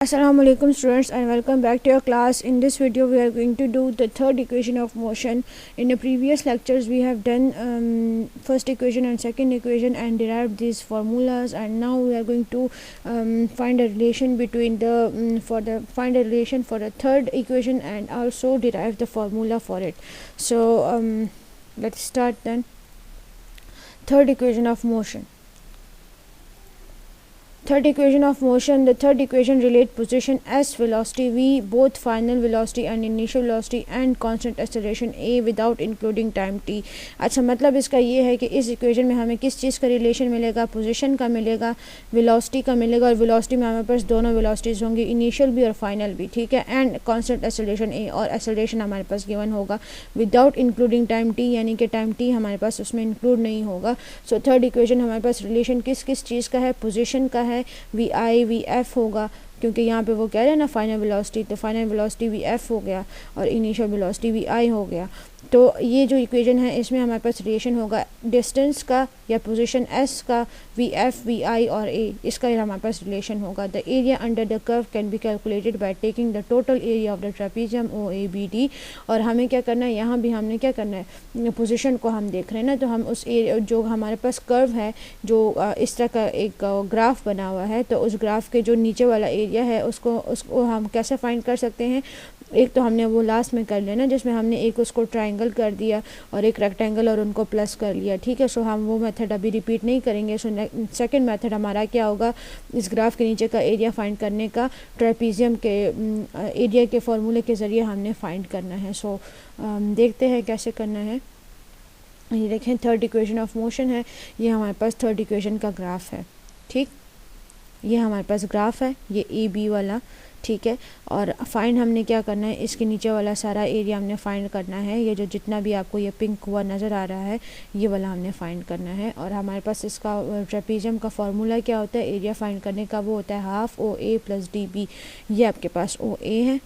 Assalamualaikum students and welcome back to your class. In this video we are going to do the third equation of motion. In the previous lectures we have done first equation and second equation and derived these formulas, and now we are going to find a relation between find a relation for the third equation and also derive the formula for it. So let's start then. Third equation of motion. Third equation of motion. The third equation relate position s, velocity v, both final velocity and initial velocity and constant acceleration a without including time t. अच्छा, मतलब इसका ये है कि इस equation में हमें किस चीज़ का रिलेशन मिलेगा, पोजीशन का मिलेगा, वेलोसिटी का मिलेगा, और वेलोसिटी में हमारे पास दोनों वेलोसिटीज़ होंगी, इनिशियल भी और फाइनल भी, ठीक है, एंड कांस्टेंट एक्सेलरेशन ए, और एक्सेलरेशन हमारे पास गिवन होगा विदाउट इंक्लूडिंग टाइम टी, यानी कि टाइम टी हमारे पास उसमें इंक्लूड नहीं होगा. सो थर्ड इक्वेशन हमारे पास रिलेशन किस किस चीज़ का है, पोजीशन का है, वी आई वी एफ होगा, क्योंकि यहाँ पे वो कह रहे हैं ना फाइनल वेलोसिटी, तो फाइनल वेलोसिटी वी एफ हो गया और इनिशियल वेलोसिटी वी आई हो गया. तो ये जो इक्वेशन है इसमें हमारे पास रिलेशन होगा डिस्टेंस का या पोजीशन एस का, वी एफ, वी आई और ए, इसका हमारे पास रिलेशन होगा. The area under the curve can be calculated by taking the total area of the trapezium O A B D. और हमें क्या करना है, यहाँ भी हमने क्या करना है, पोजीशन को हम देख रहे हैं ना, तो हम उस एरिया जो हमारे पास कर्व है, जो इस तरह का एक ग्राफ बना हुआ है, तो उस ग्राफ के जो नीचे वाला एरिया है उसको हम कैसे फाइंड कर सकते हैं. एक तो हमने वो लास्ट में कर लेना जिसमें हमने एक उसको ट्रायंगल कर दिया और एक रेक्टेंगल और उनको प्लस कर लिया, ठीक है. सो हम वो मेथड अभी रिपीट नहीं करेंगे. सो सेकंड मेथड हमारा क्या होगा, इस ग्राफ के नीचे का एरिया फाइंड करने का ट्रेपीजियम के एरिया के फॉर्मूले के ज़रिए हमने फाइंड करना है. सो देखते हैं कैसे करना है. ये देखें, थर्ड इक्वेशन ऑफ मोशन है, ये हमारे पास थर्ड इक्वेशन का ग्राफ है, ठीक. ये हमारे पास ग्राफ है, ये ए बी वाला, ठीक है. और फाइंड हमने क्या करना है, इसके नीचे वाला सारा एरिया हमने फाइंड करना है. ये जो जितना भी आपको ये पिंक हुआ नज़र आ रहा है, ये वाला हमने फाइंड करना है. और हमारे पास इसका ट्रेपीजियम का फॉर्मूला क्या होता है, एरिया फाइंड करने का, वो होता है half O A plus D B. ये आपके पास ओ ए है,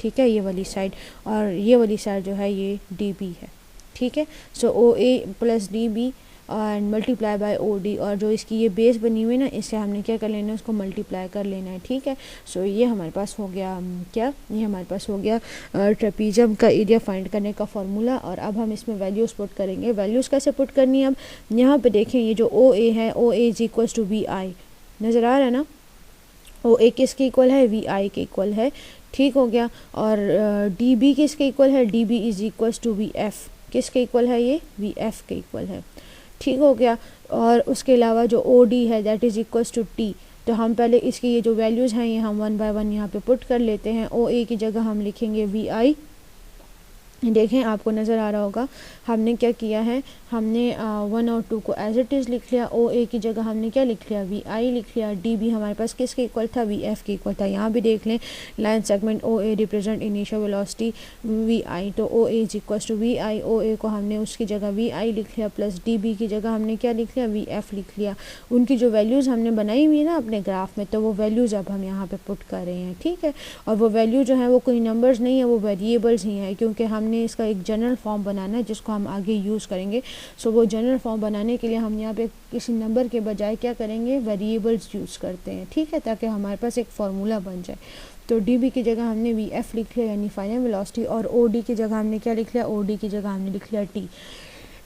ठीक है, ये वाली साइड, और ये वाली साइड जो है ये डी बी है, ठीक है. So O A plus D B and multiply by O D, और जो इसकी ये बेस बनी हुई है ना, इससे हमने क्या कर लेना है, उसको मल्टीप्लाई कर लेना है, ठीक है. सो ये हमारे पास हो गया क्या, ये हमारे पास हो गया ट्रेपीजियम का एरिया फाइंड करने का फॉर्मूला. और अब हम इसमें वैल्यूज़ पुट करेंगे. वैल्यूज़ कैसे पुट करनी है, अब यहाँ पे देखें, ये जो ओ ए है, ओ A is equal to V आई, नज़र आ रहा है ना, ओ ए किसके इक्वल है, वी आई के इक्वल है, ठीक हो गया. और डी बी किसके इक्वल है, D B is equal to V F, किसके इक्वल है, ये वी एफ के इक्वल है, ठीक हो गया. और उसके अलावा जो ओ डी है that is equals to T. तो हम पहले इसकी ये जो वैल्यूज़ हैं ये हम वन बाय वन यहाँ पे पुट कर लेते हैं. ओ ए की जगह हम लिखेंगे वी आई. देखें, आपको नज़र आ रहा होगा हमने क्या किया है, हमने 1 और 2 को एज इट इज़ लिख लिया. ओ ए की जगह हमने क्या लिख लिया, वी आई लिख लिया. डी बी हमारे पास किसके इक्वल था, वी एफ के इक्वल था. यहाँ भी देख लें, line segment O A represent initial velocity V I, तो O A is equal to V I. O A को हमने उसकी जगह वी आई लिख लिया, प्लस डी बी की जगह हमने क्या लिख लिया, वी एफ लिख लिया. उनकी जो वैल्यूज़ हमने बनाई हुई है ना अपने ग्राफ में, तो वो वैल्यूज़ अब हम यहाँ पर पुट कर रहे हैं, ठीक है. और वो वैल्यू जो है वो कोई नंबर्स नहीं है, वो वेरिएबल्स ही हैं, क्योंकि हमने इसका एक जनरल फॉर्म बनाना है जिसको हम आगे यूज़ करेंगे. सो वो जनरल फॉर्म बनाने के लिए हम यहाँ पे किसी नंबर के बजाय क्या करेंगे, वेरिएबल्स यूज़ करते हैं, ठीक है, ताकि हमारे पास एक फार्मूला बन जाए. तो डी बी की जगह हमने वी एफ लिख लिया यानी फाइनल वेलोसिटी, और ओ डी की जगह हमने क्या लिख लिया, ओ डी की जगह हमने लिख लिया टी.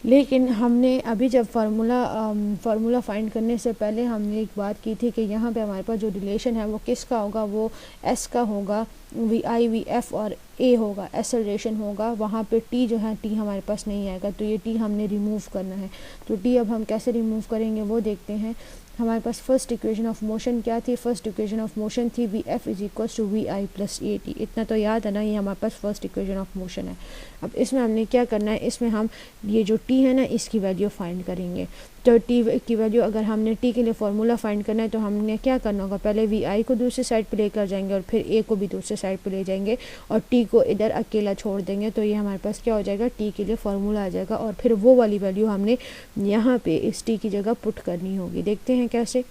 लेकिन हमने अभी जब फार्मूला फाइंड करने से पहले हमने एक बात की थी कि यहाँ पे हमारे पास जो रिलेशन है वो किसका होगा, वो एस का होगा, वी आई वी एफ और ए होगा, एक्सेलरेशन होगा. वहाँ पे टी जो है, टी हमारे पास नहीं आएगा, तो ये टी हमने रिमूव करना है. तो टी अब हम कैसे रिमूव करेंगे वो देखते हैं. हमारे पास फर्स्ट इक्वेशन ऑफ मोशन क्या थी, फर्स्ट इक्वेशन ऑफ मोशन थी V F is equal to V I plus A T. इतना तो याद है ना, ये हमारे पास फर्स्ट इक्वेशन ऑफ मोशन है. अब इसमें हमने क्या करना है, इसमें हम ये जो टी है ना, इसकी वैल्यू फाइंड करेंगे. तो टी की वैल्यू, अगर हमने टी के लिए फार्मूला फाइंड करना है तो हमने क्या करना होगा, पहले वी आई को दूसरी साइड पे लेकर जाएंगे और फिर ए को भी दूसरी साइड पे ले जाएंगे और टी को इधर अकेला छोड़ देंगे. तो ये हमारे पास क्या हो जाएगा, टी के लिए फार्मूला आ जाएगा, और फिर वो वाली वैल्यू हमने यहाँ पे इस टी की जगह पुट करनी होगी. देखते हैं कैसे.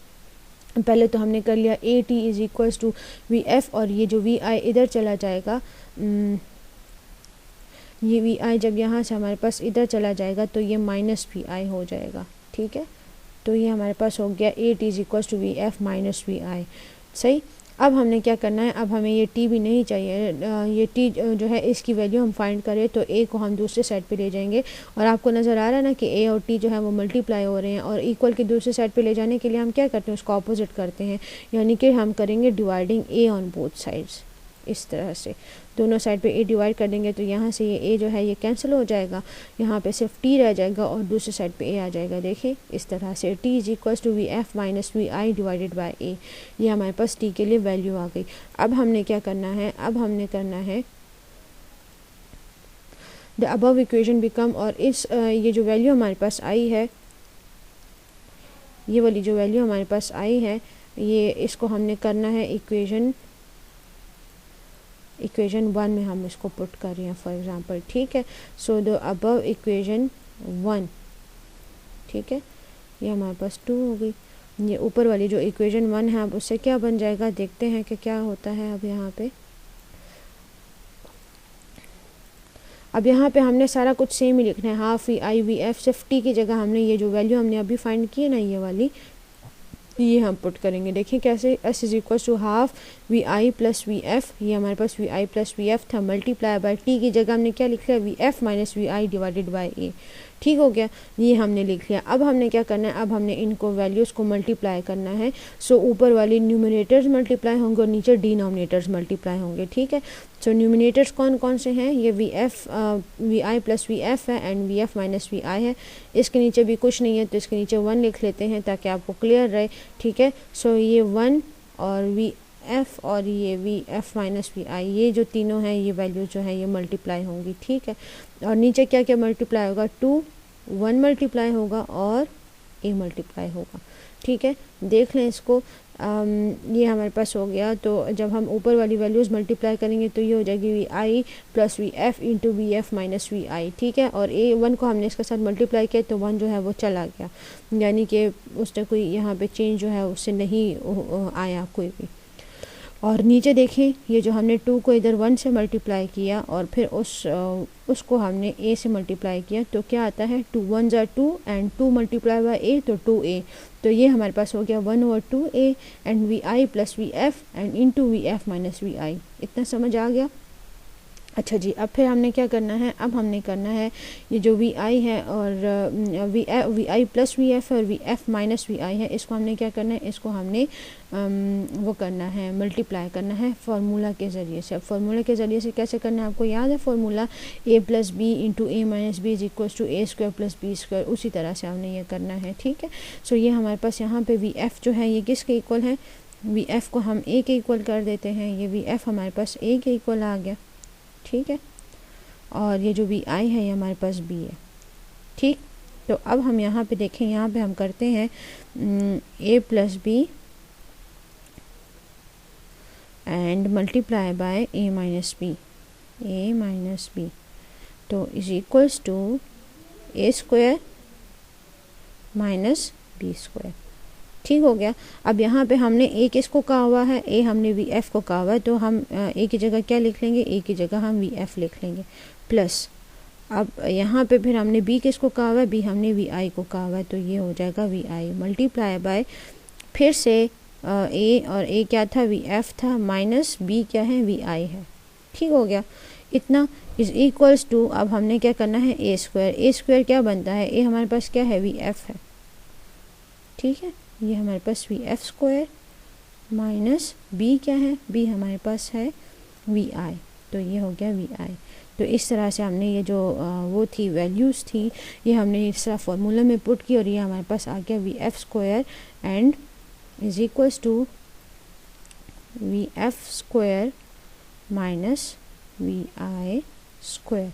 पहले तो हमने कर लिया A T is equals to V F, और ये जो वी आई इधर चला जाएगा, ये वी आई जब यहाँ से हमारे पास इधर चला जाएगा तो ये माइनस वी आई हो जाएगा, ठीक है. तो ये हमारे पास हो गया A T is equals to V F minus V I. सही. अब हमने क्या करना है, अब हमें ये टी भी नहीं चाहिए, ये टी जो है इसकी वैल्यू हम फाइंड करें तो ए को हम दूसरे साइड पे ले जाएंगे, और आपको नज़र आ रहा है ना कि ए और टी जो है वो मल्टीप्लाई हो रहे हैं, और इक्वल के दूसरे साइड पे ले जाने के लिए हम क्या करते हैं, उसको ऑपोजिट करते हैं, यानी कि हम करेंगे dividing A on both sides. इस तरह से दोनों साइड पे ए डिवाइड कर देंगे तो यहाँ से ये ए जो है ये कैंसिल हो जाएगा, यहाँ पे सिर्फ टी रह जाएगा और दूसरी साइड पे ए आ जाएगा। देखिए इस तरह से T is equals to V F minus V I divided by A, ये हमारे पास टी के लिए वैल्यू आ गई। अब हमने क्या करना है, अब हमने करना है द अबव इक्वेशन बिकम, और इस ये जो वैल्यू हमारे पास आई है, ये वाली जो वैल्यू हमारे पास आई है, ये इसको हमने करना है इक्वेशन 1 में हम इसको पुट कर रहे हैं फॉर एग्जांपल, ठीक है। सो द अबव इक्वेशन 1, ठीक है, ये हमारे पास 2 हो गई। ये ऊपर वाली जो इक्वेशन 1 है अब उससे क्या बन जाएगा, देखते हैं कि क्या होता है। अब यहाँ पे हमने सारा कुछ सेम ही लिखना है, half V I V F, सिर्फ टी की जगह हमने ये जो वैल्यू हमने अभी फाइंड की है ना, ये वाली, ये हम पुट करेंगे। देखिए कैसे, S is equal to half V I plus V F, ये हमारे पास V I plus V F था, मल्टीप्लाई बाय टी की जगह हमने क्या लिख लिया, V F minus V I divided by A, ठीक हो गया, ये हमने लिख लिया। अब हमने क्या करना है, अब हमने इनको वैल्यूज़ को मल्टीप्लाई करना है। सो ऊपर वाली न्यूमिनेटर्स मल्टीप्लाई होंगे और नीचे डिनोमिनेटर्स मल्टीप्लाई होंगे, ठीक है। सो न्यूमिनेटर्स कौन कौन से हैं, ये V I plus V F है and V F minus V I है। इसके नीचे भी कुछ नहीं है तो इसके नीचे 1 लिख लेते हैं ताकि आपको क्लियर रहे, ठीक है। सो ये 1 और वी एफ और ये वी एफ माइनस वी आई, ये जो तीनों हैं ये वैल्यू जो है ये मल्टीप्लाई होंगी, ठीक है। और नीचे क्या क्या मल्टीप्लाई होगा, 2, 1 मल्टीप्लाई होगा और ए मल्टीप्लाई होगा, ठीक है। देख लें इसको, ये हमारे पास हो गया। तो जब हम ऊपर वाली वैल्यूज़ मल्टीप्लाई करेंगे तो ये हो जाएगी V I plus V F into V F minus V I, ठीक है। और ए 1 को हमने इसके साथ मल्टीप्लाई किया तो 1 जो है वो चला गया, यानी कि उसने कोई यहाँ पे चेंज जो है उससे नहीं आया कोई भी। और नीचे देखें, ये जो हमने 2 को इधर 1 से मल्टीप्लाई किया और फिर उसको हमने a से मल्टीप्लाई किया तो क्या आता है, 2 1 ज़ा 2 एंड 2 मल्टीप्लाई बाय a तो 2a, तो ये हमारे पास हो गया 1/2a and V I plus V F and into V F minus V I. इतना समझ आ गया। अच्छा जी, अब फिर हमने क्या करना है, अब हमने करना है ये जो वी आई है और V I plus V F और V F minus V I है, इसको हमने क्या करना है, इसको हमने वो करना है, मल्टीप्लाई करना है फार्मूला के ज़रिए से। अब फार्मूला के ज़रिए से कैसे करना है, आपको याद है formula, A plus B into A minus B is equal to A square plus B square, उसी तरह से हमने ये करना है, ठीक है। सो ये हमारे पास यहाँ पे वी एफ जो है ये किसके इक्वल है, वी एफ को हम ए के इक्वल कर देते हैं, ये वी एफ हमारे पास ए के इक्वल आ गया, ठीक है। और ये जो वी आई है ये हमारे पास बी है, ठीक। तो अब हम यहाँ पे देखें, यहाँ पे हम करते हैं A plus B and multiply by A minus B, तो is equals to A square minus B square, ठीक हो गया। अब यहाँ पे हमने ए किसको कहा हुआ है, ए हमने वी एफ को कहा हुआ है, तो हम ए की जगह क्या लिख लेंगे, ए की जगह हम वी एफ लिख लेंगे प्लस। अब यहाँ पे फिर हमने बी किसको कहा हुआ है, बी हमने वी आई को कहा हुआ है, तो ये हो जाएगा वी आई मल्टीप्लाई बाय फिर से ए, और ए क्या था, वी एफ था, माइनस बी क्या है, वी आई है, ठीक हो गया। इतना इज इक्वल्स टू, अब हमने क्या करना है, ए स्क्वायर। ए स्क्वायर क्या बनता है, ए हमारे पास क्या है, वी एफ है, ठीक है। ये हमारे पास V F square minus B क्या है, बी हमारे पास है वी आई, तो ये हो गया वी आई। तो इस तरह से हमने ये जो वो थी वैल्यूज़ थी ये हमने इस तरह फार्मूला में पुट की और ये हमारे पास आ गया V F square and is equals to V F square minus V I square,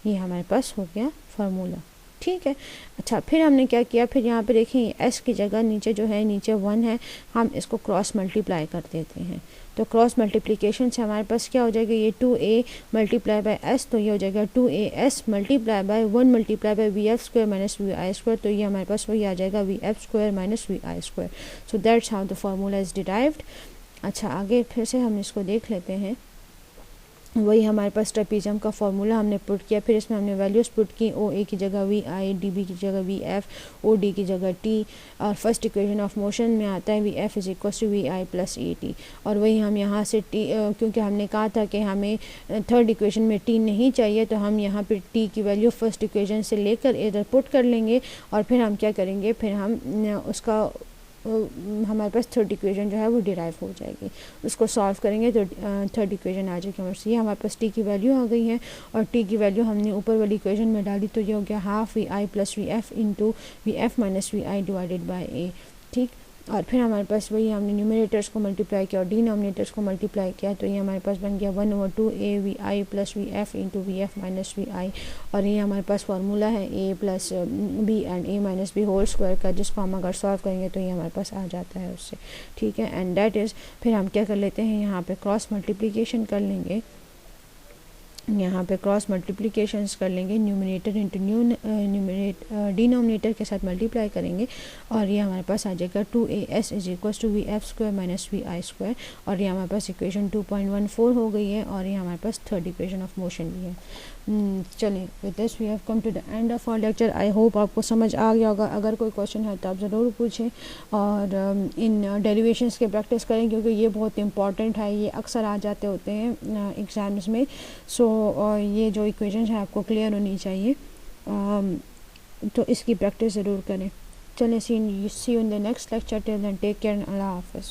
ये हमारे पास हो गया फार्मूला, ठीक है। अच्छा, फिर हमने क्या किया, फिर यहाँ पे देखें एस की जगह नीचे जो है, नीचे 1 है, हम इसको क्रॉस मल्टीप्लाई कर देते हैं। तो क्रॉस मल्टीप्लिकेशन से हमारे पास क्या हो जाएगा, ये 2a मल्टीप्लाई बाय एस, तो ये हो जाएगा 2as multiply by 1 multiply by V F square minus V I square, तो ये हमारे पास वही आ जाएगा V F square minus V I square. So that's how the formula is derived. अच्छा, आगे फिर से हम इसको देख लेते हैं। वही हमारे पास ट्रेपीजियम का फार्मूला हमने पुट किया, फिर इसमें हमने वैल्यूज़ पुट की, ओ ए की जगह वी आई, डी बी की जगह वी एफ, ओ डी की जगह टी, और फर्स्ट इक्वेशन ऑफ मोशन में आता है V F is equal to V I plus A T. और वही हम यहाँ से टी, क्योंकि हमने कहा था कि हमें थर्ड इक्वेशन में टी नहीं चाहिए, तो हम यहाँ पर टी की वैल्यू फर्स्ट इक्वेशन से लेकर इधर पुट कर लेंगे, और फिर हम क्या करेंगे, फिर हम उसका हमारे पास थर्ड इक्वेशन जो है वो डिराइव हो जाएगी, उसको सॉल्व करेंगे तो थर्ड इक्वेशन आ जाएगी हमारे से। ये हमारे पास टी की वैल्यू आ गई है, और टी की वैल्यू हमने ऊपर वाली इक्वेशन में डाली, तो ये हो गया half V I plus V F into V F minus V I divided by A. ठीक, और फिर हमारे पास वही हमने न्यूमरेटर्स को मल्टीप्लाई किया और डिनोमिनेटर्स को मल्टीप्लाई किया, तो ये हमारे पास बन गया 1/2 A V I plus V F into V F minus V I. और ये हमारे पास फार्मूला है A plus B and A minus B whole square का, जिसको हम अगर सॉल्व करेंगे तो ये हमारे पास आ जाता है उससे। ठीक है, एंड दैट इज़, फिर हम क्या कर लेते हैं, यहाँ पे क्रॉस मल्टीप्लिकेशन कर लेंगे, यहाँ पे क्रॉस मल्टीप्लिकेशंस कर लेंगे, न्यूमिनेटर इंटू डिनोमिनेटर के साथ मल्टीप्लाई करेंगे, और ये हमारे पास आ जाएगा 2as is equal to V F square minus V I square. और ये हमारे पास इक्वेशन 2.14 हो गई है, और ये हमारे पास थर्ड इक्वेशन ऑफ मोशन भी है। चलिए, with this we have come to the end of our lecture. I hope आपको समझ आ गया होगा। अगर कोई क्वेश्चन है तो आप ज़रूर पूछें, और इन डेरिवेशंस के प्रैक्टिस करें, क्योंकि ये बहुत इंपॉर्टेंट है, ये अक्सर आ जाते होते हैं एग्ज़ाम्स में। सो ये जो इक्वेशन है आपको क्लियर होनी चाहिए, तो इसकी प्रैक्टिस ज़रूर करें। चलें, see you in the next lecture. Till then take care, अल्लाह हाफ़िज़।